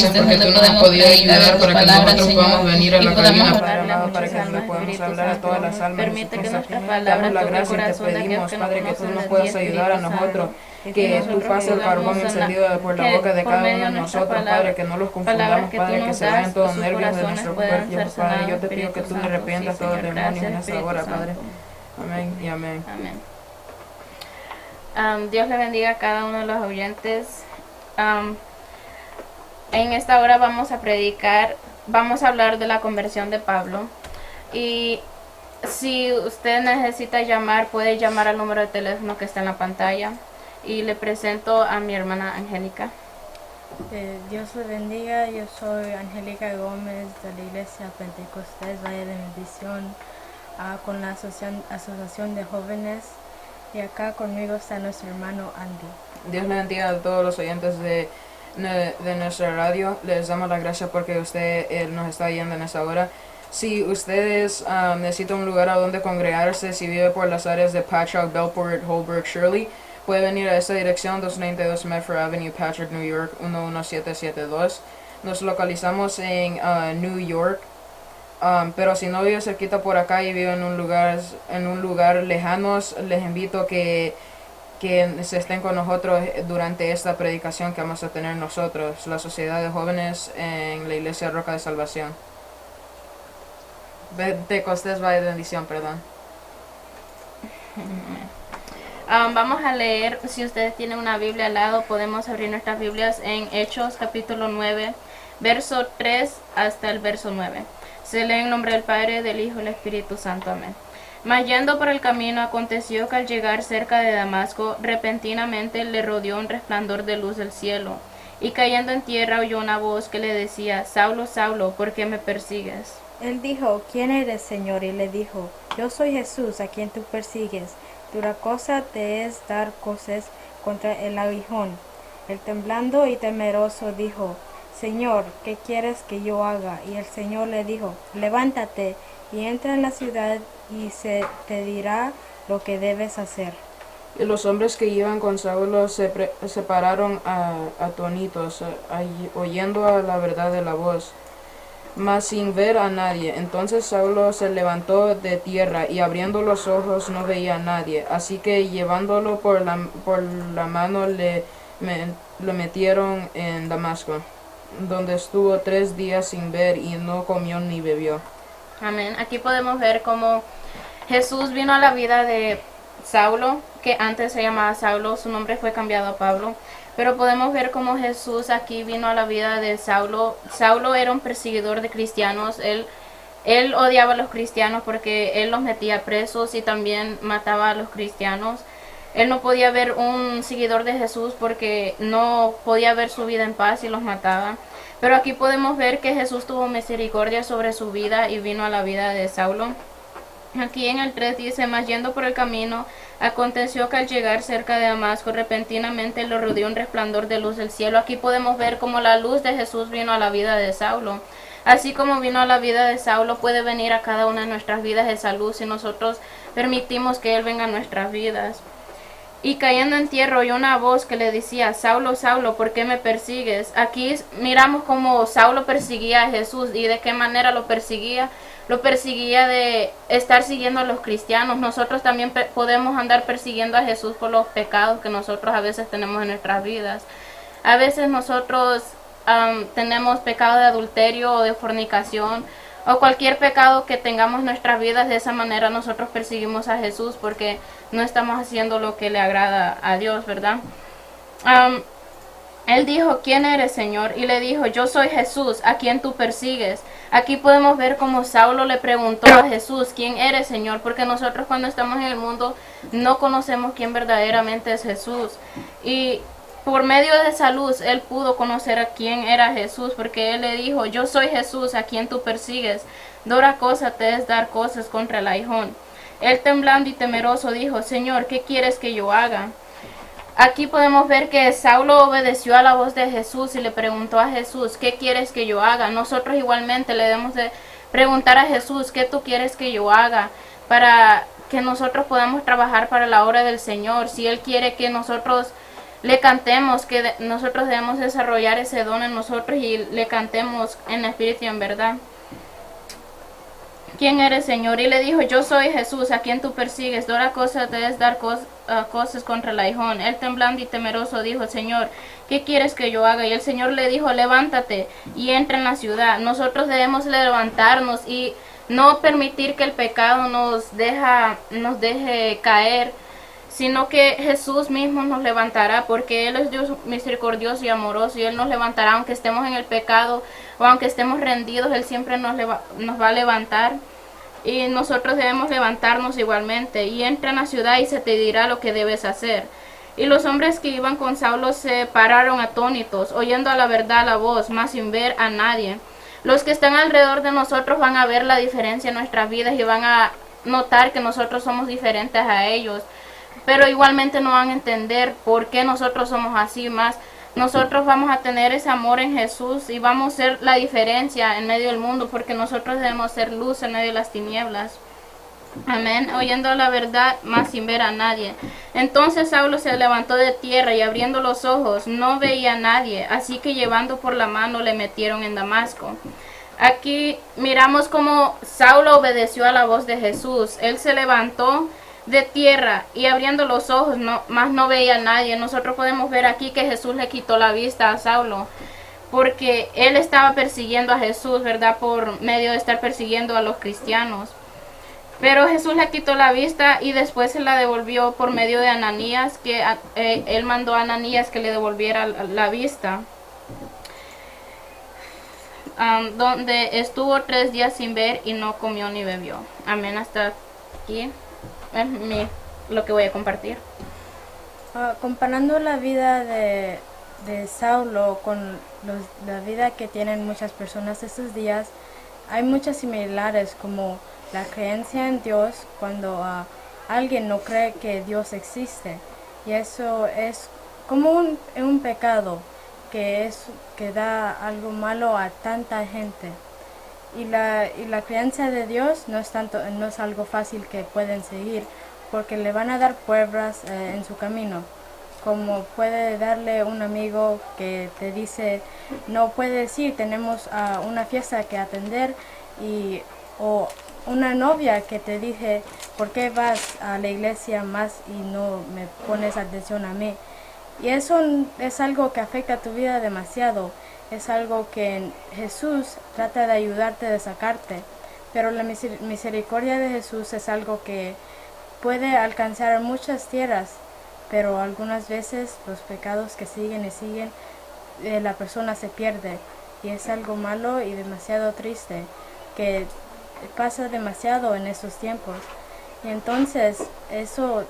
porque tú nos has podido ayudar para que nosotros podamos venir a la cabina. Padre amado, para que nosotros podamos hablar a todas las almas. Permite que nuestras Te palabras damos la toquen el gracia y te corazón de aquellos pedimos, que no Padre, que tú conocen nos de puedas ti, ayudar a Espíritu nosotros, Santo. que tú pases el carbón podamos encendido por la que boca de por cada medio uno de de nuestras nosotros, palabras, Padre, que no los palabras confundamos, que tú Padre, que nos se vayan das, todos sus nervios de corazones nuestros puedan cuerpos, ser Padre. sanados, Yo te pido que Espíritu tú le Santo. arrepientas Sí, todos los Señor, demonios en gracias, esta Espíritu hora, Padre. Santo. Amén y amén. Amén. Dios le bendiga a cada uno de los oyentes. En esta hora vamos a predicar, vamos a hablar de la conversión de Pablo. Y si usted necesita llamar, puede llamar al número de teléfono que está en la pantalla. Y le presento a mi hermana Angélica. Dios le bendiga, yo soy Angélica Gómez de la Iglesia Pentecostés Valle de Bendición, con la Asociación de Jóvenes, y acá conmigo está nuestro hermano Andy. Dios le bendiga a todos los oyentes de nuestra radio. Les damos las gracias porque usted nos está yendo en esta hora. Si ustedes necesitan un lugar a donde congregarse, si vive por las áreas de Patchogue, Bellport, Holbrook, Shirley, puede venir a esta dirección, 292 Medford Avenue, Patchogue, New York, 11772. Nos localizamos en New York, pero si no vive cerquita por acá y vive en un lugar lejano, les invito que se estén con nosotros durante esta predicación que vamos a tener nosotros, la Sociedad de Jóvenes en la Iglesia Roca de Salvación. Pentecostés Valle de Bendición, perdón. Vamos a leer, si ustedes tienen una Biblia al lado, podemos abrir nuestras Biblias en Hechos capítulo 9, verso 3 hasta el verso 9. Se lee en nombre del Padre, del Hijo y del Espíritu Santo. Amén. Mas yendo por el camino, aconteció que al llegar cerca de Damasco, repentinamente le rodeó un resplandor de luz del cielo, y cayendo en tierra oyó una voz que le decía: Saulo, Saulo, ¿por qué me persigues? Él dijo: ¿Quién eres, Señor? Y le dijo: Yo soy Jesús, a quien tú persigues. Dura cosa te es dar coces contra el aguijón. Él temblando y temeroso dijo: Señor, ¿qué quieres que yo haga? Y el Señor le dijo: Levántate y entra en la ciudad, y se te dirá lo que debes hacer. Y los hombres que iban con Saulo se pararon atónitos, oyendo a la verdad de la voz, mas sin ver a nadie. Entonces Saulo se levantó de tierra, y abriendo los ojos no veía a nadie. Así que llevándolo por la mano lo metieron en Damasco, donde estuvo 3 días sin ver, y no comió ni bebió. Amén. Aquí podemos ver cómo Jesús vino a la vida de Saulo, que antes se llamaba Saulo, su nombre fue cambiado a Pablo. Pero podemos ver cómo Jesús aquí vino a la vida de Saulo. Saulo era un perseguidor de cristianos. Él odiaba a los cristianos porque él los metía presos y también mataba a los cristianos. Él no podía ver un seguidor de Jesús porque no podía ver su vida en paz y los mataba. Pero aquí podemos ver que Jesús tuvo misericordia sobre su vida y vino a la vida de Saulo. Aquí en el 3 dice: Mas yendo por el camino, aconteció que al llegar cerca de Damasco, repentinamente lo rodeó un resplandor de luz del cielo. Aquí podemos ver cómo la luz de Jesús vino a la vida de Saulo. Así como vino a la vida de Saulo, puede venir a cada una de nuestras vidas esa luz si nosotros permitimos que Él venga a nuestras vidas. Y cayendo en tierra oyó una voz que le decía: Saulo, Saulo, ¿por qué me persigues? Aquí miramos cómo Saulo perseguía a Jesús. ¿Y de qué manera lo perseguía? Lo perseguía de estar siguiendo a los cristianos. Nosotros también podemos andar persiguiendo a Jesús por los pecados que nosotros a veces tenemos en nuestras vidas. A veces nosotros tenemos pecado de adulterio o de fornicación, o cualquier pecado que tengamos en nuestras vidas. De esa manera nosotros perseguimos a Jesús porque no estamos haciendo lo que le agrada a Dios, ¿verdad? Él dijo: ¿Quién eres, Señor? Y le dijo: Yo soy Jesús, a quien tú persigues. Aquí podemos ver cómo Saulo le preguntó a Jesús: ¿Quién eres, Señor? Porque nosotros cuando estamos en el mundo no conocemos quién verdaderamente es Jesús. Y por medio de esa luz, él pudo conocer a quién era Jesús, porque él le dijo: Yo soy Jesús, a quien tú persigues. Dura cosa te es dar cosas contra el aguijón. Él temblando y temeroso dijo: Señor, ¿qué quieres que yo haga? Aquí podemos ver que Saulo obedeció a la voz de Jesús y le preguntó a Jesús: ¿qué quieres que yo haga? Nosotros igualmente le debemos de preguntar a Jesús: ¿qué tú quieres que yo haga? Para que nosotros podamos trabajar para la obra del Señor. Si Él quiere que nosotros le cantemos, que nosotros debemos desarrollar ese don en nosotros y le cantemos en espíritu y en verdad. ¿Quién eres, Señor? Y le dijo, yo soy Jesús, a quien tú persigues. Dura cosa debes dar cosas contra el aguijón. Él temblando y temeroso dijo, Señor, ¿qué quieres que yo haga? Y el Señor le dijo, levántate y entra en la ciudad. Nosotros debemos levantarnos y no permitir que el pecado nos deje caer, sino que Jesús mismo nos levantará, porque Él es Dios misericordioso y amoroso, y Él nos levantará aunque estemos en el pecado o aunque estemos rendidos. Él siempre nos va a levantar, y nosotros debemos levantarnos igualmente. Y entra en la ciudad y se te dirá lo que debes hacer. Y los hombres que iban con Saulo se pararon atónitos, oyendo a la verdad la voz, mas sin ver a nadie. Los que están alrededor de nosotros van a ver la diferencia en nuestras vidas y van a notar que nosotros somos diferentes a ellos, pero igualmente no van a entender por qué nosotros somos así. Más nosotros vamos a tener ese amor en Jesús y vamos a ser la diferencia en medio del mundo, porque nosotros debemos ser luz en medio de las tinieblas. Amén. Oyendo la verdad, mas sin ver a nadie. Entonces Saulo se levantó de tierra y abriendo los ojos no veía a nadie, así que llevando por la mano le metieron en Damasco. Aquí miramos cómo Saulo obedeció a la voz de Jesús. Él se levantó de tierra y abriendo los ojos más no veía a nadie. Nosotros podemos ver aquí que Jesús le quitó la vista a Saulo, porque él estaba persiguiendo a Jesús, ¿verdad? Por medio de estar persiguiendo a los cristianos. Pero Jesús le quitó la vista y después se la devolvió por medio de Ananías, que él mandó a Ananías que le devolviera la vista. Donde estuvo 3 días sin ver y no comió ni bebió. Amén. Hasta aquí es lo que voy a compartir. Comparando la vida de Saulo con la vida que tienen muchas personas estos días, hay muchas similares, como la creencia en Dios cuando alguien no cree que Dios existe. Y eso es como un pecado que da algo malo a tanta gente. Y la creencia de Dios no es algo fácil que pueden seguir, porque le van a dar pruebas en su camino, como puede darle un amigo que te dice no puedes ir, tenemos una fiesta que atender, o una novia que te dice ¿por qué vas a la iglesia más y no me pones atención a mí? Y eso es algo que afecta a tu vida demasiado. Es algo que Jesús trata de ayudarte, de sacarte, pero la misericordia de Jesús es algo que puede alcanzar muchas tierras, pero algunas veces los pecados que siguen y siguen, la persona se pierde, y es algo malo y demasiado triste, que pasa demasiado en estos tiempos. Y entonces eso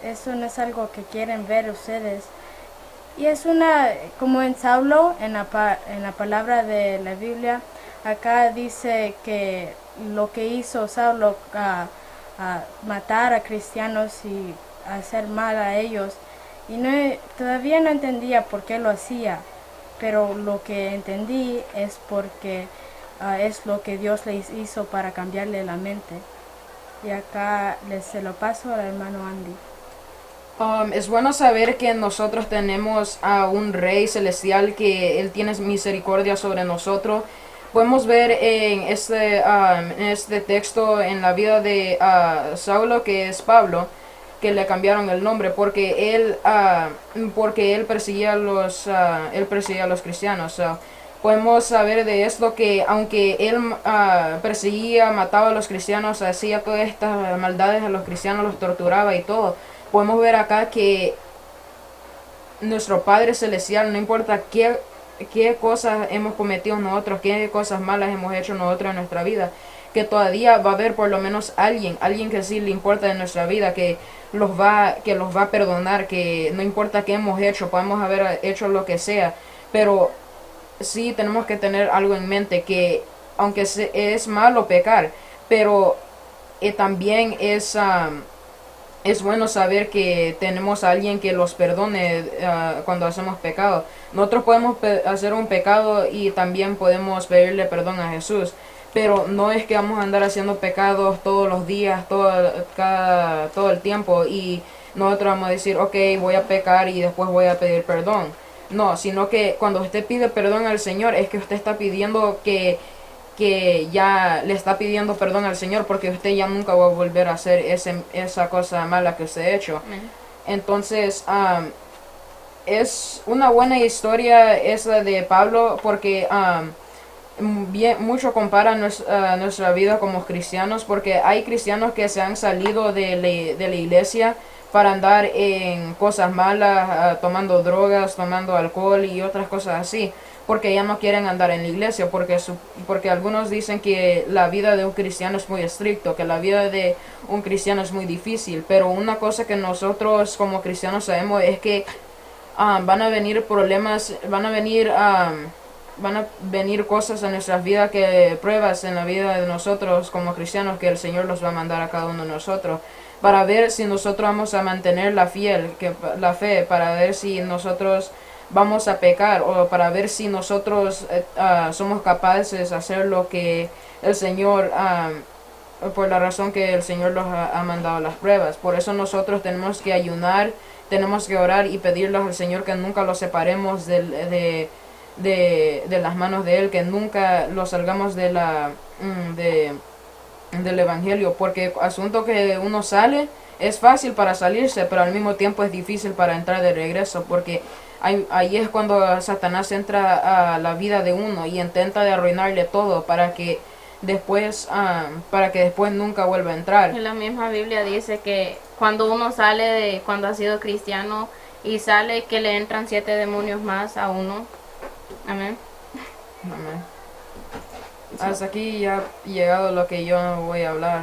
no es algo que quieren ver ustedes. Y es como en Saulo, en la palabra de la Biblia, acá dice que lo que hizo Saulo, a matar a cristianos y hacer mal a ellos, y todavía no entendía por qué lo hacía, pero lo que entendí es porque es lo que Dios le hizo para cambiarle la mente. Y acá se lo paso al hermano Andy. Es bueno saber que nosotros tenemos a un Rey Celestial, que Él tiene misericordia sobre nosotros. Podemos ver en este texto en la vida de Saulo, que es Pablo, que le cambiaron el nombre porque él perseguía a los cristianos. Podemos saber de esto que aunque él perseguía, mataba a los cristianos, hacía todas estas maldades a los cristianos, los torturaba y todo, podemos ver acá que nuestro Padre Celestial, no importa qué cosas hemos cometido nosotros, qué cosas malas hemos hecho nosotros en nuestra vida, que todavía va a haber por lo menos alguien que sí le importa de nuestra vida, que los va a perdonar, que no importa qué hemos hecho, podemos haber hecho lo que sea, pero sí tenemos que tener algo en mente, que aunque es malo pecar, pero también es bueno saber que tenemos a alguien que los perdone cuando hacemos pecado. Nosotros podemos hacer un pecado y también podemos pedirle perdón a Jesús, pero no es que vamos a andar haciendo pecados todos los días, todo el tiempo, y nosotros vamos a decir, ok, voy a pecar y después voy a pedir perdón. No, sino que cuando usted pide perdón al Señor es que usted está pidiendo que ya le está pidiendo perdón al Señor, porque usted ya nunca va a volver a hacer esa cosa mala que usted ha hecho. Amén. Entonces, es una buena historia esa de Pablo, porque mucho compara nuestra vida como cristianos, porque hay cristianos que se han salido de la iglesia para andar en cosas malas, tomando drogas, tomando alcohol y otras cosas así, porque ya no quieren andar en la iglesia, porque algunos dicen que la vida de un cristiano es muy estricto, que la vida de un cristiano es muy difícil, pero una cosa que nosotros como cristianos sabemos es que van a venir problemas, van a venir cosas en nuestras vidas, que pruebas en la vida de nosotros como cristianos, que el Señor los va a mandar a cada uno de nosotros, para ver si nosotros vamos a mantener la fe, para ver si nosotros vamos a pecar, o para ver si nosotros somos capaces de hacer lo que el Señor, por la razón que el Señor los ha mandado las pruebas. Por eso nosotros tenemos que ayunar, tenemos que orar y pedirle al Señor que nunca los separemos de las manos de Él, que nunca los salgamos del Evangelio, porque asunto que uno sale es fácil para salirse, pero al mismo tiempo es difícil para entrar de regreso, porque ahí es cuando Satanás entra a la vida de uno y intenta de arruinarle todo para que después nunca vuelva a entrar. En la misma Biblia dice que cuando uno sale cuando ha sido cristiano y sale, que le entran 7 demonios más a uno. Amén. Amén. Hasta aquí ya ha llegado lo que yo voy a hablar.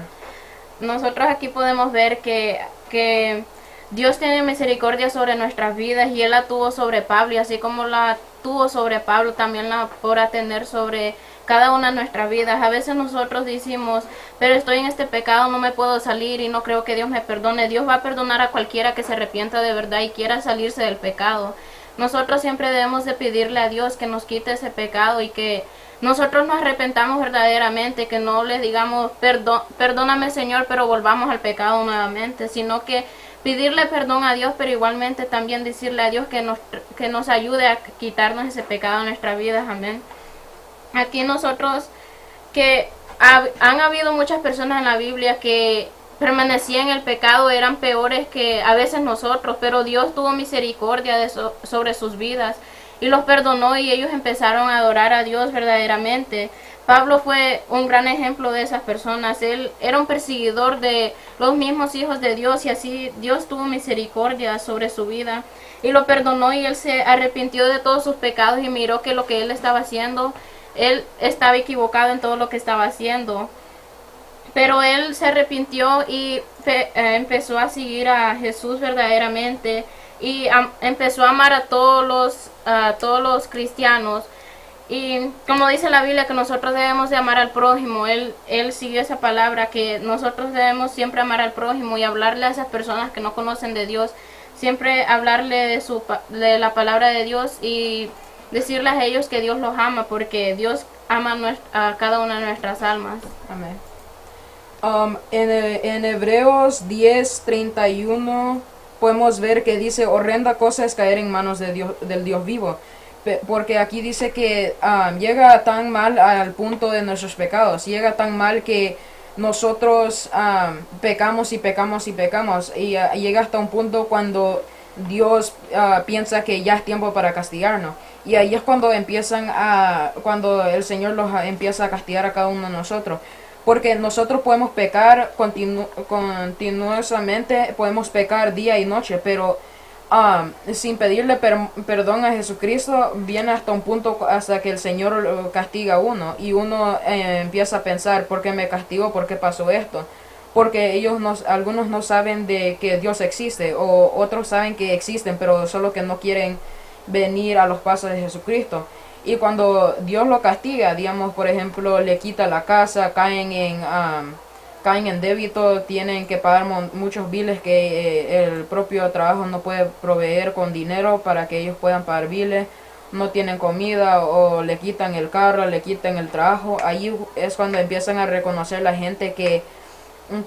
Nosotros aquí podemos ver que Dios tiene misericordia sobre nuestras vidas, y Él la tuvo sobre Pablo, y así como la tuvo sobre Pablo, también la podrá tener sobre cada una de nuestras vidas. A veces nosotros decimos, pero estoy en este pecado, no me puedo salir y no creo que Dios me perdone. Dios va a perdonar a cualquiera que se arrepienta de verdad y quiera salirse del pecado. Nosotros siempre debemos de pedirle a Dios que nos quite ese pecado y que nosotros nos arrepentamos verdaderamente, que no le digamos, perdóname Señor, pero volvamos al pecado nuevamente, sino que pedirle perdón a Dios, pero igualmente también decirle a Dios que nos ayude a quitarnos ese pecado en nuestras vidas. Amén. Aquí nosotros, que han habido muchas personas en la Biblia que permanecían en el pecado, eran peores que a veces nosotros, pero Dios tuvo misericordia sobre sus vidas y los perdonó, y ellos empezaron a adorar a Dios verdaderamente. Pablo fue un gran ejemplo de esas personas. Él era un perseguidor de los mismos hijos de Dios, y así Dios tuvo misericordia sobre su vida y lo perdonó, y él se arrepintió de todos sus pecados y miró que lo que él estaba haciendo, él estaba equivocado en todo lo que estaba haciendo. Pero él se arrepintió y empezó a seguir a Jesús verdaderamente, y empezó a amar a todos los cristianos. Y como dice la Biblia, que nosotros debemos de amar al prójimo, él siguió esa palabra, que nosotros debemos siempre amar al prójimo y hablarle a esas personas que no conocen de Dios, siempre hablarle de la palabra de Dios y decirles a ellos que Dios los ama, porque Dios ama a cada una de nuestras almas. Amén. En Hebreos 10:31 podemos ver que dice: horrenda cosa es caer en manos del Dios vivo, porque aquí dice que llega tan mal al punto de nuestros pecados, llega tan mal que nosotros pecamos y pecamos y pecamos, y llega hasta un punto cuando Dios piensa que ya es tiempo para castigarnos, y ahí es cuando cuando el Señor los empieza a castigar a cada uno de nosotros. Porque nosotros podemos pecar continuosamente, podemos pecar día y noche, pero sin pedirle perdón a Jesucristo, viene hasta un punto hasta que el Señor lo castiga a uno, y uno empieza a pensar: ¿por qué me castigó? ¿Por qué pasó esto? Porque algunos no saben de que Dios existe, o otros saben que existen, pero solo que no quieren venir a los pasos de Jesucristo. Y cuando Dios lo castiga, digamos, por ejemplo, le quita la casa, caen en débito, tienen que pagar muchos biles que el propio trabajo no puede proveer con dinero para que ellos puedan pagar biles, no tienen comida, o le quitan el carro, le quitan el trabajo. Ahí es cuando empiezan a reconocer la gente que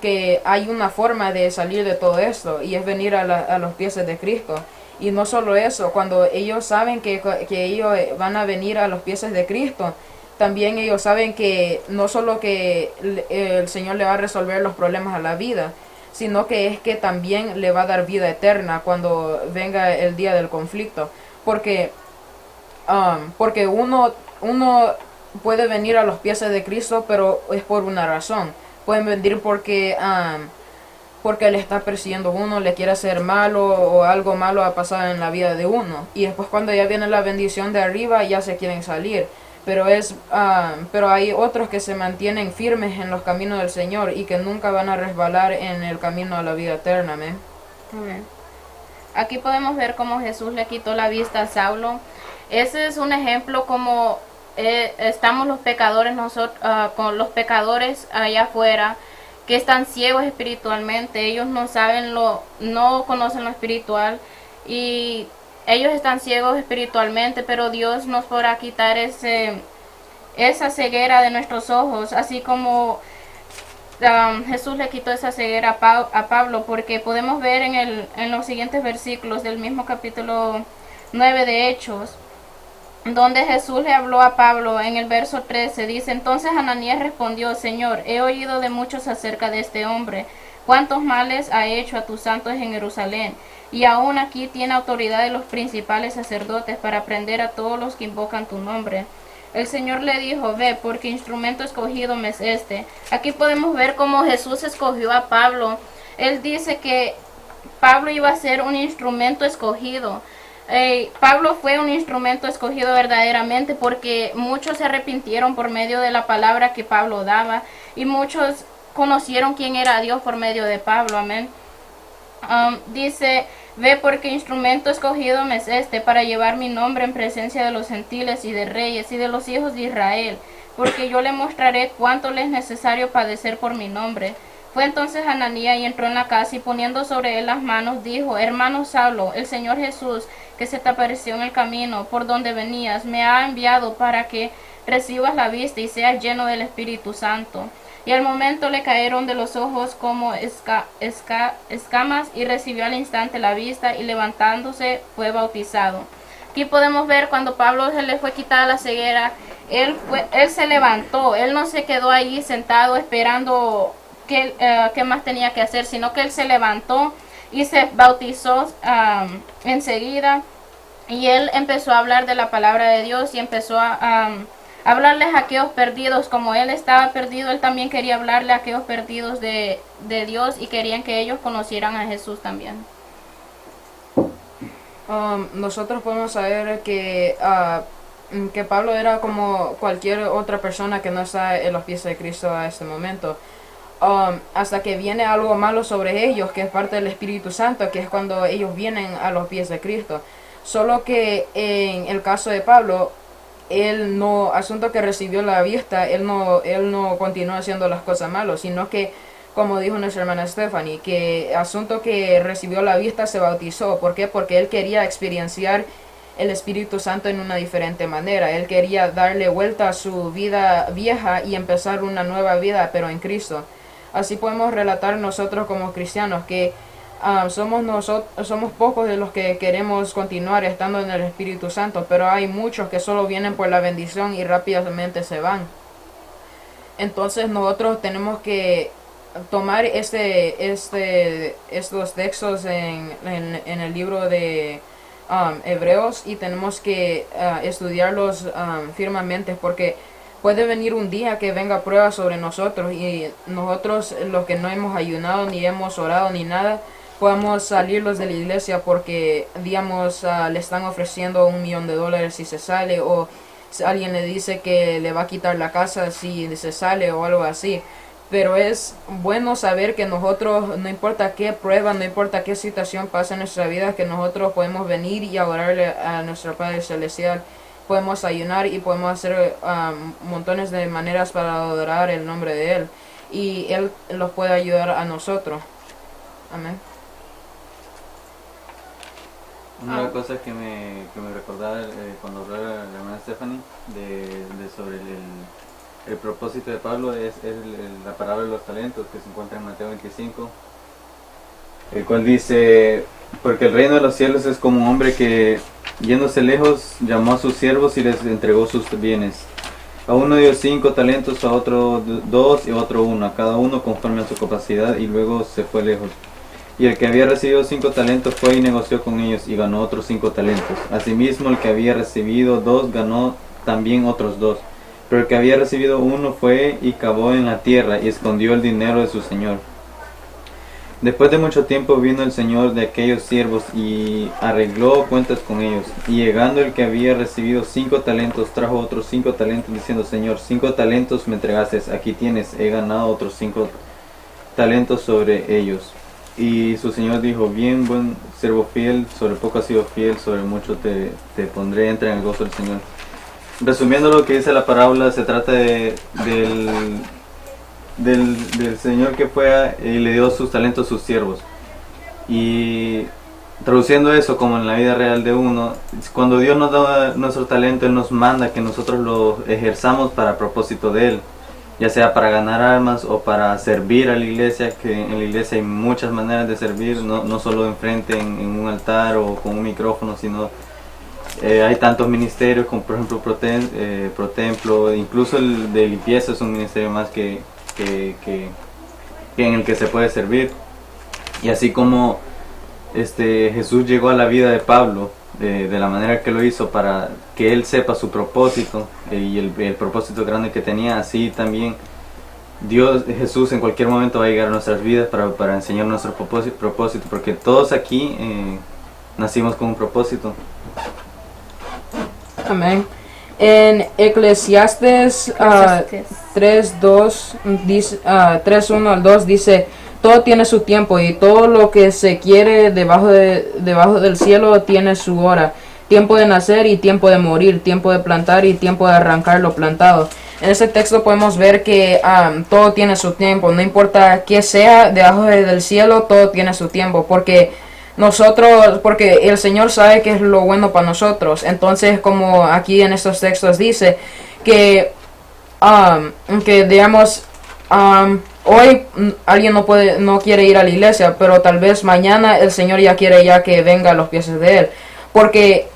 que hay una forma de salir de todo esto y es venir a los pies de Cristo. Y no solo eso, cuando ellos saben que ellos van a venir a los pies de Cristo, también ellos saben que no solo que el Señor le va a resolver los problemas a la vida, sino que es que también le va a dar vida eterna cuando venga el día del conflicto. Porque uno puede venir a los pies de Cristo, pero es por una razón. Pueden venir porque le está persiguiendo uno, le quiere hacer malo o algo malo ha pasado en la vida de uno. Y después cuando ya viene la bendición de arriba ya se quieren salir. Pero hay otros que se mantienen firmes en los caminos del Señor y que nunca van a resbalar en el camino a la vida eterna. Amén. Amén. Aquí podemos ver cómo Jesús le quitó la vista a Saulo. Ese es un ejemplo como estamos los pecadores, con los pecadores allá afuera, que están ciegos espiritualmente. Ellos no conocen lo espiritual y ellos están ciegos espiritualmente, pero Dios nos podrá quitar esa ceguera de nuestros ojos, así como Jesús le quitó esa ceguera a Pablo, porque podemos ver en los siguientes versículos del mismo capítulo 9 de Hechos, donde Jesús le habló a Pablo. En el verso 13 dice: entonces Ananías respondió: Señor, he oído de muchos acerca de este hombre, cuántos males ha hecho a tus santos en Jerusalén, y aún aquí tiene autoridad de los principales sacerdotes para prender a todos los que invocan tu nombre. El Señor le dijo: ve, porque instrumento escogido me es este. Aquí podemos ver cómo Jesús escogió a Pablo. Él dice que Pablo iba a ser un instrumento escogido. Pablo fue un instrumento escogido verdaderamente, porque muchos se arrepintieron por medio de la palabra que Pablo daba, y muchos conocieron quién era Dios por medio de Pablo. Amén. Dice: ve, porque instrumento escogido me es este, para llevar mi nombre en presencia de los gentiles y de reyes y de los hijos de Israel, porque yo le mostraré cuánto le es necesario padecer por mi nombre. Fue entonces Ananías y entró en la casa, y poniendo sobre él las manos dijo: hermano Saulo, el Señor Jesús, que se te apareció en el camino por donde venías, me ha enviado para que recibas la vista y seas lleno del Espíritu Santo. Y al momento le cayeron de los ojos como escamas, y recibió al instante la vista, y levantándose fue bautizado. Aquí podemos ver cuando Pablo se le fue quitada la ceguera, él se levantó, él no se quedó ahí sentado esperando qué más tenía que hacer, sino que él se levantó y se bautizó enseguida, y él empezó a hablar de la palabra de Dios, y empezó a hablarles a aquellos perdidos. Como él estaba perdido, él también quería hablarle a aquellos perdidos de Dios, y querían que ellos conocieran a Jesús también. Nosotros podemos saber que Pablo era como cualquier otra persona que no está en los pies de Cristo a este momento. Hasta que viene algo malo sobre ellos, que es parte del Espíritu Santo, que es cuando ellos vienen a los pies de Cristo. Solo que en el caso de Pablo, él no, asunto que recibió la vista, él no continuó haciendo las cosas malas, sino que, como dijo nuestra hermana Stephanie, que asunto que recibió la vista se bautizó. ¿Por qué? Porque él quería experienciar el Espíritu Santo en una diferente manera. Él quería darle vuelta a su vida vieja y empezar una nueva vida, pero en Cristo. Así podemos relatar nosotros como cristianos que somos pocos de los que queremos continuar estando en el Espíritu Santo, pero hay muchos que solo vienen por la bendición y rápidamente se van. Entonces nosotros tenemos que tomar estos textos en el libro de Hebreos, y tenemos que estudiarlos firmemente, porque puede venir un día que venga prueba sobre nosotros, y nosotros, los que no hemos ayunado ni hemos orado ni nada, podamos salirlos de la iglesia porque, digamos, le están ofreciendo $1,000,000 si se sale, o si alguien le dice que le va a quitar la casa si se sale o algo así. Pero es bueno saber que nosotros, no importa qué prueba, no importa qué situación pasa en nuestra vida, que nosotros podemos venir y adorarle a nuestro Padre Celestial. Podemos ayunar y podemos hacer montones de maneras para adorar el nombre de Él, y Él los puede ayudar a nosotros. Amén. Una de las cosas que me recordaba cuando hablaba la hermana Stephanie sobre el propósito de Pablo es la parábola de los talentos que se encuentra en Mateo 25, el cual dice: porque el reino de los cielos es como un hombre que, yéndose lejos, llamó a sus siervos y les entregó sus bienes. A uno dio 5 talentos, a otro 2 y a otro 1, a cada uno conforme a su capacidad, y luego se fue lejos. Y el que había recibido 5 talentos fue y negoció con ellos y ganó otros 5 talentos. Asimismo, el que había recibido 2 ganó también otros 2. Pero el que había recibido 1 fue y cavó en la tierra y escondió el dinero de su señor. Después de mucho tiempo vino el señor de aquellos siervos y arregló cuentas con ellos. Y llegando el que había recibido 5 talentos, trajo otros 5 talentos, diciendo: Señor, 5 talentos me entregaste, aquí tienes, he ganado otros 5 talentos sobre ellos. Y su señor dijo: bien, buen siervo fiel, sobre poco has sido fiel, sobre mucho te pondré, entra en el gozo del Señor. Resumiendo lo que dice la parábola, se trata del señor que fue y le dio sus talentos a sus siervos. Y traduciendo eso como en la vida real de uno, cuando Dios nos da nuestro talento, Él nos manda que nosotros lo ejerzamos para propósito de Él, ya sea para ganar almas o para servir a la iglesia, que en la iglesia hay muchas maneras de servir, no solo enfrente en un altar o con un micrófono, sino hay tantos ministerios como por ejemplo Protemplo, incluso el de limpieza es un ministerio más que en el que se puede servir. Y así como Jesús llegó a la vida de Pablo de la manera que lo hizo para que él sepa su propósito y el propósito grande que tenía, así también Jesús en cualquier momento va a llegar a nuestras vidas para enseñar nuestro propósito, porque todos aquí nacimos con un propósito. Amén. En Eclesiastes 3:1 al 2 dice: todo tiene su tiempo y todo lo que se quiere debajo del cielo tiene su hora. Tiempo de nacer y tiempo de morir, tiempo de plantar y tiempo de arrancar lo plantado. En ese texto podemos ver que todo tiene su tiempo, no importa qué sea debajo del cielo, todo tiene su tiempo, porque el Señor sabe que es lo bueno para nosotros. Entonces, como aquí en estos textos dice que digamos, hoy alguien no quiere ir a la iglesia, pero tal vez mañana el Señor ya quiere que venga a los pies de Él, porque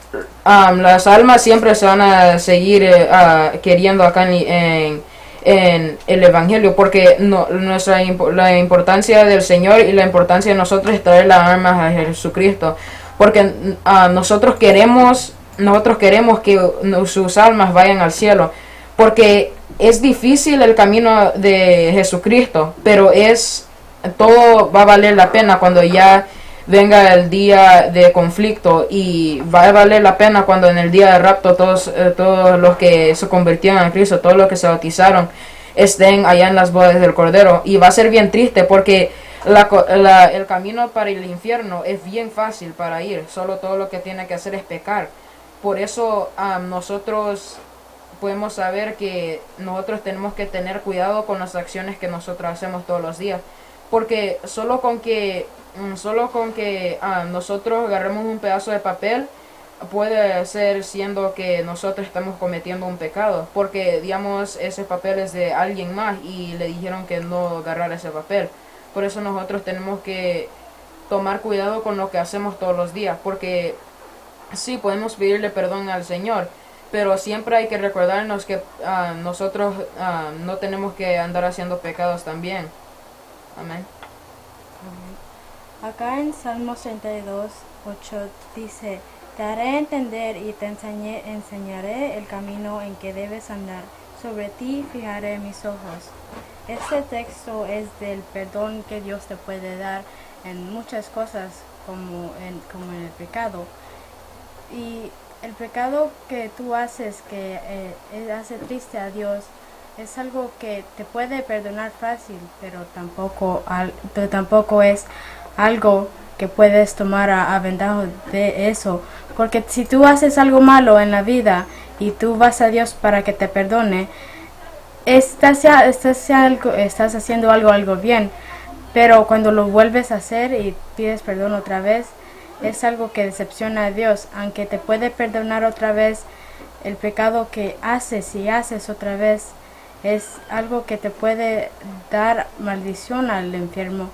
las almas siempre se van a seguir queriendo acá en el Evangelio, porque la importancia del Señor y la importancia de nosotros es traer las almas a Jesucristo, porque nosotros queremos que sus almas vayan al cielo, porque es difícil el camino de Jesucristo, pero todo va a valer la pena cuando ya venga el día de conflicto, y va a valer la pena cuando en el día de rapto todos los que se convirtieron en Cristo, todos los que se bautizaron, estén allá en las bodas del Cordero. Y va a ser bien triste porque el camino para el infierno es bien fácil para ir, solo todo lo que tiene que hacer es pecar. Por eso nosotros podemos saber que nosotros tenemos que tener cuidado con las acciones que nosotros hacemos todos los días, porque solo con que nosotros agarremos un pedazo de papel puede ser siendo que nosotros estamos cometiendo un pecado, porque digamos ese papel es de alguien más y le dijeron que no agarrar ese papel. Por eso nosotros tenemos que tomar cuidado con lo que hacemos todos los días, porque sí podemos pedirle perdón al Señor, pero siempre hay que recordarnos que nosotros no tenemos que andar haciendo pecados también. Amén. Acá en Salmos 32:8 dice: te haré entender y te enseñaré el camino en que debes andar. Sobre ti fijaré mis ojos. Este texto es del perdón que Dios te puede dar en muchas cosas, como en el pecado. Y el pecado que tú haces, que hace triste a Dios, es algo que te puede perdonar fácil, pero tampoco es algo que puedes tomar a ventaja de eso, porque si tú haces algo malo en la vida y tú vas a Dios para que te perdone, estás haciendo algo bien, pero cuando lo vuelves a hacer y pides perdón otra vez, es algo que decepciona a Dios. Aunque te puede perdonar otra vez, el pecado que haces y haces otra vez es algo que te puede dar maldición al enfermo,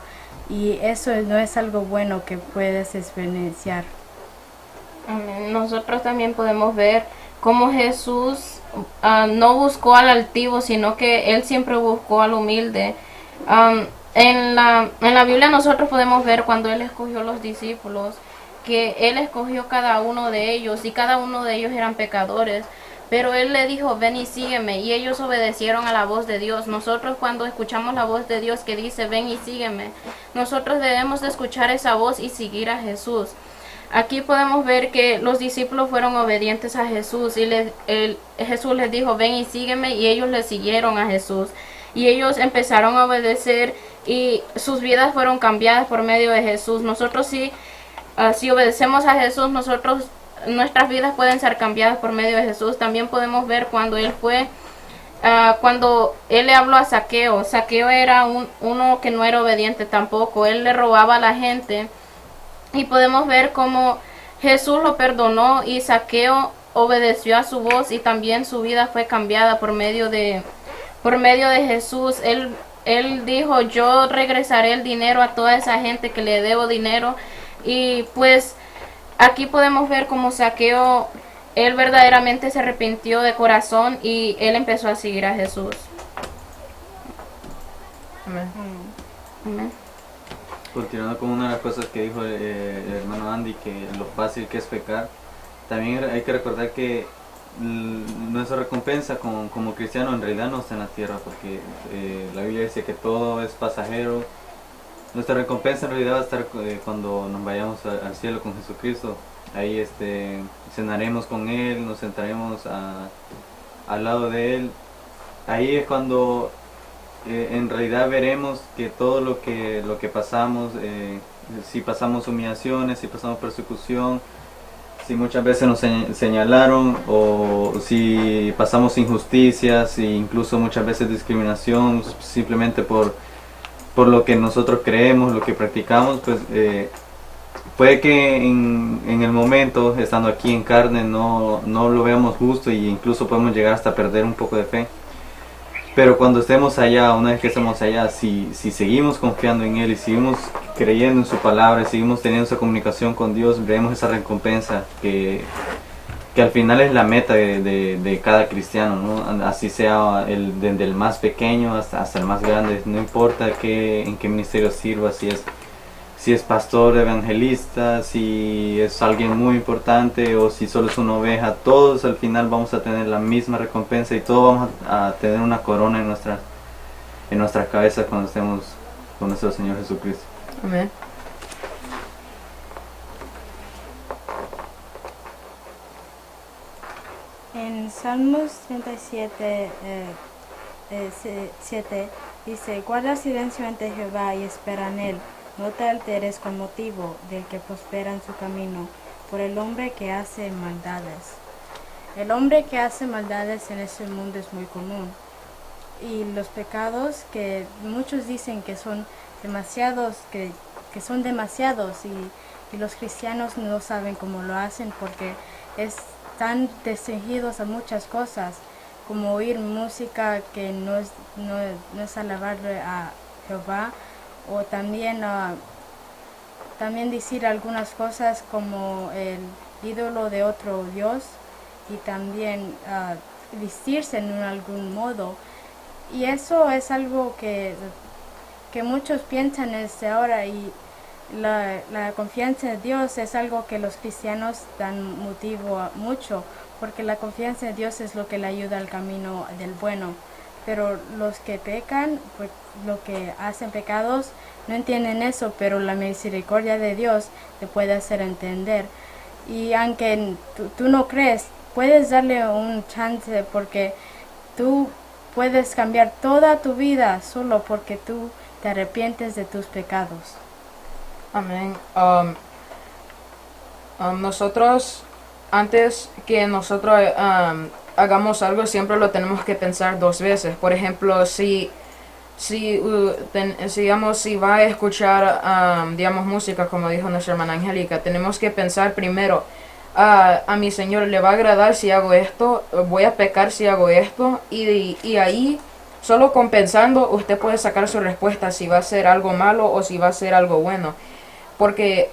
y eso no es algo bueno que puedes experienciar. Amén. Nosotros también podemos ver cómo Jesús no buscó al altivo, sino que Él siempre buscó al humilde. En la Biblia nosotros podemos ver cuando Él escogió los discípulos, que Él escogió cada uno de ellos, y cada uno de ellos eran pecadores. Pero Él le dijo, ven y sígueme, y ellos obedecieron a la voz de Dios. Nosotros cuando escuchamos la voz de Dios que dice, ven y sígueme, nosotros debemos de escuchar esa voz y seguir a Jesús. Aquí podemos ver que los discípulos fueron obedientes a Jesús, y Jesús les dijo, ven y sígueme, y ellos le siguieron a Jesús. Y ellos empezaron a obedecer, y sus vidas fueron cambiadas por medio de Jesús. Nosotros si obedecemos a Jesús, nuestras vidas pueden ser cambiadas por medio de Jesús. También podemos ver cuando cuando Él le habló a Zaqueo. Zaqueo era uno que no era obediente tampoco. Él le robaba a la gente. Y podemos ver cómo Jesús lo perdonó, y Zaqueo obedeció a su voz, y también su vida fue cambiada por medio de Jesús. Él dijo, yo regresaré el dinero a toda esa gente que le debo dinero. Y pues aquí podemos ver cómo Zaqueo, él verdaderamente se arrepintió de corazón, y él empezó a seguir a Jesús. Amén. Amén. Continuando con una de las cosas que dijo el hermano Andy, que lo fácil que es pecar, también hay que recordar que nuestra recompensa como cristiano en realidad no está en la tierra, porque la Biblia dice que todo es pasajero. Nuestra recompensa en realidad va a estar cuando nos vayamos al cielo con Jesucristo. Ahí cenaremos con Él, nos sentaremos al lado de Él. Ahí es cuando en realidad veremos que todo lo que pasamos, si pasamos humillaciones, si pasamos persecución, si muchas veces nos señalaron, o si pasamos injusticias, e incluso muchas veces discriminación simplemente por lo que nosotros creemos, lo que practicamos, pues puede que en el momento, estando aquí en carne, no lo veamos justo, e incluso podemos llegar hasta perder un poco de fe. Pero cuando estemos allá, una vez que estemos allá, si seguimos confiando en Él y seguimos creyendo en su palabra, y seguimos teniendo esa comunicación con Dios, veremos esa recompensa que al final es la meta de cada cristiano, ¿no? Así sea desde el más pequeño hasta el más grande. No importa en qué ministerio sirva, si es pastor, evangelista, si es alguien muy importante, o si solo es una oveja, todos al final vamos a tener la misma recompensa, y todos vamos a tener una corona en nuestras cabezas cuando estemos con nuestro Señor Jesucristo. Amén. En Salmos 37, 7 dice, guarda silencio ante Jehová y espera en Él. No te alteres con motivo del que prospera en su camino, por el hombre que hace maldades. El hombre que hace maldades en este mundo es muy común. Y los pecados que muchos dicen que son demasiados, que son demasiados, y los cristianos no saben cómo lo hacen, porque están restringidos a muchas cosas, como oír música que no es alabarle a Jehová, o también decir algunas cosas como el ídolo de otro Dios, y también vestirse en algún modo. Y eso es algo que muchos piensan ahora, y la confianza en Dios es algo que los cristianos dan motivo mucho, porque la confianza en Dios es lo que le ayuda al camino del bueno. Pero los que pecan, pues, lo que hacen pecados, no entienden eso, pero la misericordia de Dios te puede hacer entender. Y aunque tú no crees, puedes darle un chance, porque tú puedes cambiar toda tu vida solo porque tú te arrepientes de tus pecados. Amén. Nosotros, antes que nosotros hagamos algo, siempre lo tenemos que pensar dos veces. Por ejemplo, si va a escuchar, digamos, música, como dijo nuestra hermana Angélica, tenemos que pensar primero, a mi Señor le va a agradar si hago esto, voy a pecar si hago esto, y ahí Solo con pensando usted puede sacar su respuesta si va a ser algo malo o si va a ser algo bueno. Porque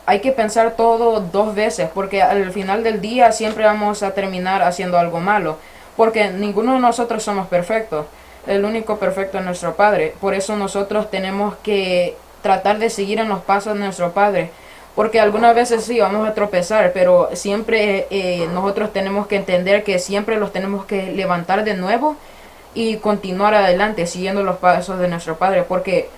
hay que pensar todo dos veces, porque al final del día siempre vamos a terminar haciendo algo malo. Porque ninguno de nosotros somos perfectos. El único perfecto es nuestro Padre. Por eso nosotros tenemos que tratar de seguir en los pasos de nuestro Padre. Porque algunas veces sí vamos a tropezar, pero siempre nosotros tenemos que entender que siempre los tenemos que levantar de nuevo y continuar adelante siguiendo los pasos de nuestro Padre. Porque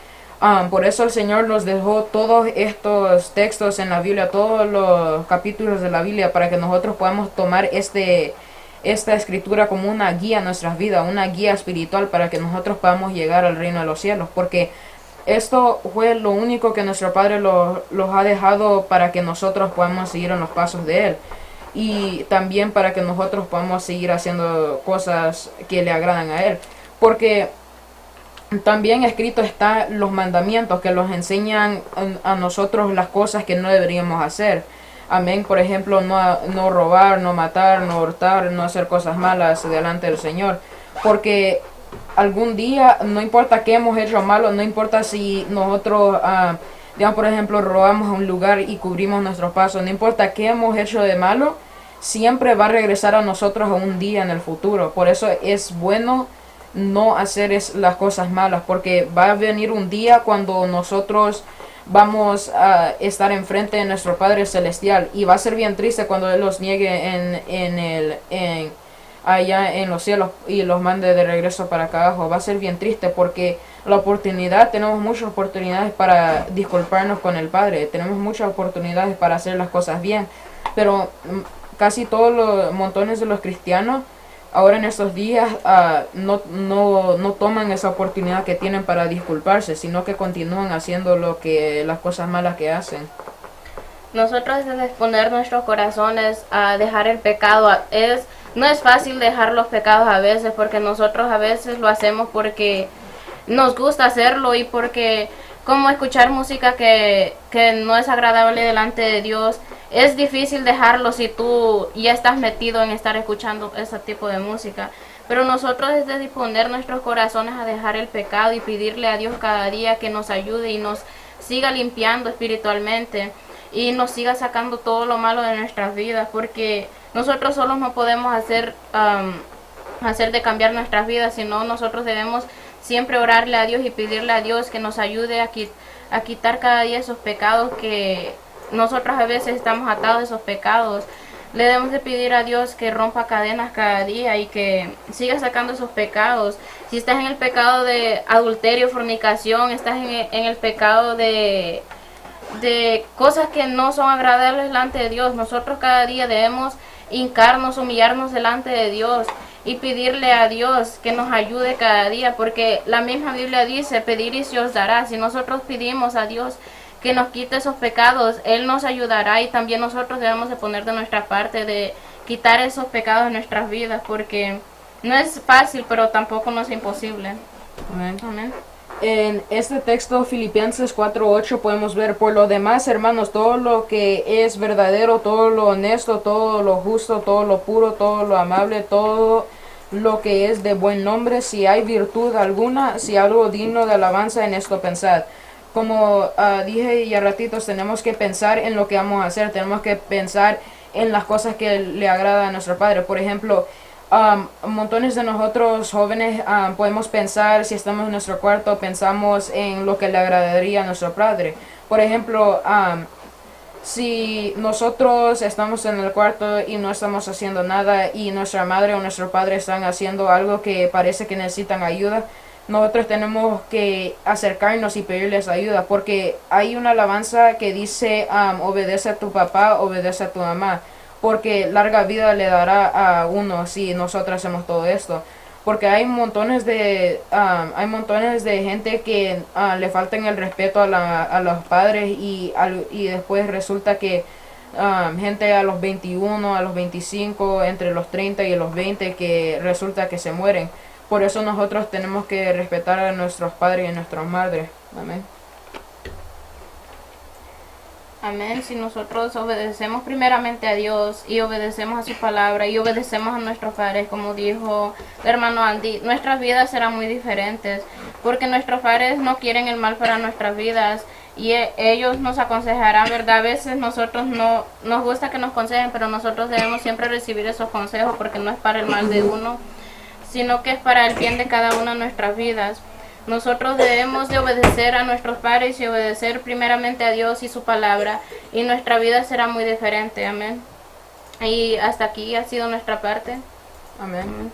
por eso el Señor nos dejó todos estos textos en la Biblia, todos los capítulos de la Biblia, para que nosotros podamos tomar esta escritura como una guía en nuestras vidas, una guía espiritual para que nosotros podamos llegar al reino de los cielos. Porque esto fue lo único que nuestro Padre los ha dejado para que nosotros podamos seguir en los pasos de Él. Y también para que nosotros podamos seguir haciendo cosas que le agradan a Él. Porque también escrito está los mandamientos que nos enseñan a nosotros las cosas que no deberíamos hacer. Amén. Por ejemplo, no robar, no matar, no hurtar, no hacer cosas malas delante del Señor. Porque algún día, no importa qué hemos hecho malo, no importa si nosotros, digamos por ejemplo, robamos a un lugar y cubrimos nuestros pasos, no importa qué hemos hecho de malo, siempre va a regresar a nosotros a un día en el futuro. Por eso es bueno no hacer las cosas malas, porque va a venir un día cuando nosotros vamos a estar enfrente de nuestro Padre Celestial, y va a ser bien triste cuando Él los niegue allá en los cielos y los mande de regreso para acá abajo. Va a ser bien triste porque tenemos muchas oportunidades para disculparnos con el Padre, tenemos muchas oportunidades para hacer las cosas bien, pero casi todos los montones de los cristianos ahora en estos días no toman esa oportunidad que tienen para disculparse, sino que continúan haciendo las cosas malas que hacen. Nosotros debemos exponer nuestros corazones a dejar el pecado. No es fácil dejar los pecados a veces, porque nosotros a veces lo hacemos porque nos gusta hacerlo y porque como escuchar música que no es agradable delante de Dios, es difícil dejarlo si tú ya estás metido en estar escuchando ese tipo de música. Pero nosotros debemos disponer nuestros corazones a dejar el pecado y pedirle a Dios cada día que nos ayude y nos siga limpiando espiritualmente y nos siga sacando todo lo malo de nuestras vidas, porque nosotros solos no podemos hacer de cambiar nuestras vidas, sino nosotros debemos siempre orarle a Dios y pedirle a Dios que nos ayude a quitar cada día esos pecados que nosotros a veces estamos atados de esos pecados. Le debemos de pedir a Dios que rompa cadenas cada día y que siga sacando esos pecados. Si estás en el pecado de adulterio, fornicación, estás en el pecado de cosas que no son agradables delante de Dios, nosotros cada día debemos hincarnos, humillarnos delante de Dios y pedirle a Dios que nos ayude cada día, porque la misma Biblia dice, pedir y se os dará. Si nosotros pedimos a Dios que nos quite esos pecados, Él nos ayudará, y también nosotros debemos de poner de nuestra parte de quitar esos pecados de nuestras vidas, porque no es fácil, pero tampoco no es imposible. Amén. Amén. En este texto, Filipenses 4:8, podemos ver: por lo demás, hermanos, todo lo que es verdadero, todo lo honesto, todo lo justo, todo lo puro, todo lo amable, todo lo que es de buen nombre, si hay virtud alguna, si algo digno de alabanza, en esto pensad. Como dije ya ratitos, tenemos que pensar en lo que vamos a hacer, tenemos que pensar en las cosas que le agrada a nuestro Padre. Por ejemplo, montones de nosotros jóvenes podemos pensar, si estamos en nuestro cuarto, pensamos en lo que le agradaría a nuestro Padre. Por ejemplo, si nosotros estamos en el cuarto y no estamos haciendo nada y nuestra madre o nuestro padre están haciendo algo que parece que necesitan ayuda, nosotros tenemos que acercarnos y pedirles ayuda, porque hay una alabanza que dice obedece a tu papá, obedece a tu mamá, porque larga vida le dará a uno si nosotros hacemos todo esto. Porque hay montones de gente que le faltan el respeto a los padres, y después resulta que gente a los 21, a los 25, entre los 30 y los 20, que resulta que se mueren. Por eso nosotros tenemos que respetar a nuestros padres y a nuestras madres. Amén. Amén. Si nosotros obedecemos primeramente a Dios y obedecemos a su palabra y obedecemos a nuestros padres, como dijo el hermano Andy, nuestras vidas serán muy diferentes, porque nuestros padres no quieren el mal para nuestras vidas y ellos nos aconsejarán, ¿verdad? A veces nosotros no nos gusta que nos aconsejen, pero nosotros debemos siempre recibir esos consejos porque no es para el mal de uno, sino que es para el bien de cada una de nuestras vidas. Nosotros debemos de obedecer a nuestros padres y obedecer primeramente a Dios y su palabra, y nuestra vida será muy diferente. Amén. Y hasta aquí ha sido nuestra parte. Amén.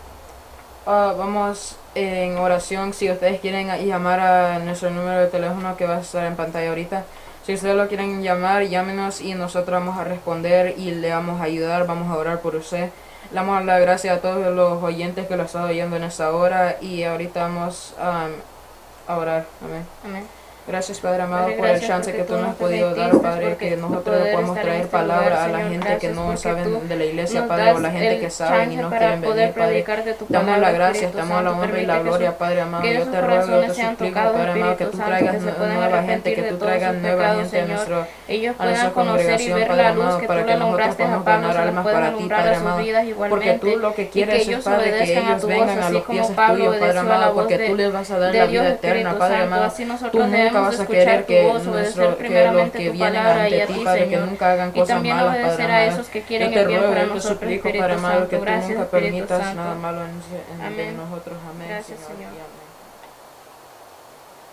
Vamos en oración. Si ustedes quieren llamar a nuestro número de teléfono que va a estar en pantalla ahorita, si ustedes lo quieren llamar, llámenos y nosotros vamos a responder y le vamos a ayudar, vamos a orar por usted. Le damos las gracias a todos los oyentes que lo están oyendo en esta hora y ahorita vamos a orar. Amén. Amén. Gracias, Padre amado, Padre, por el gracias chance porque que tú tú nos nos has podido dar, permitiste, Padre, porque que tu nosotros poder podamos estar en traer este palabra lugar, a la Señor. gente que Gracias no porque saben tú de la iglesia, nos Padre, o das la gente el que saben y chance no para quieren poder venir, Padre. predicar de tu Damos palabra, las gracias, Espíritu damos la Santo. honra y Permite la que gloria, Padre amado. que Yo sus te ruego, yo te corazones sean suplico, tocados, Padre amado, que Espíritu tú Santo, traigas que se puedan nueva gente, arrepentir que de tú todos traigas sus nueva pecados, gente a Señor. nuestro Ellos a nuestra puedan conocer y congregación, ver Padre la luz amado, que para tú que le nosotros nombraste a podamos Pablo, ganar se los almas puedas para ti, nombrar Padre a sus amado. vidas Porque tú igualmente. lo que Y que quieres es, ellos Padre, que obedezcan a ellos tu voz, vengan a así los como pies Pablo tuyos, Padre obedeció a la amado, voz porque tú les vas a dar de la Dios, vida eterna, Espíritu Padre Santo. amado. Así Tú nosotros nunca debemos vas a escuchar querer tu que voz, obedecer que los primeramente que tu vienen palabra y ante a ti, ti, Padre, que Señor. nunca hagan Y cosas también malas, Padre obedecer a amado. esos que Yo quieren te el bien ruego, para yo te nosotros, suplico, Espíritu Padre amado, Santo. que tú Gracias, nunca Espíritu permitas Santo. nada malo en de Amén. nosotros. Amén, Gracias, Señor. Señor. Y amén.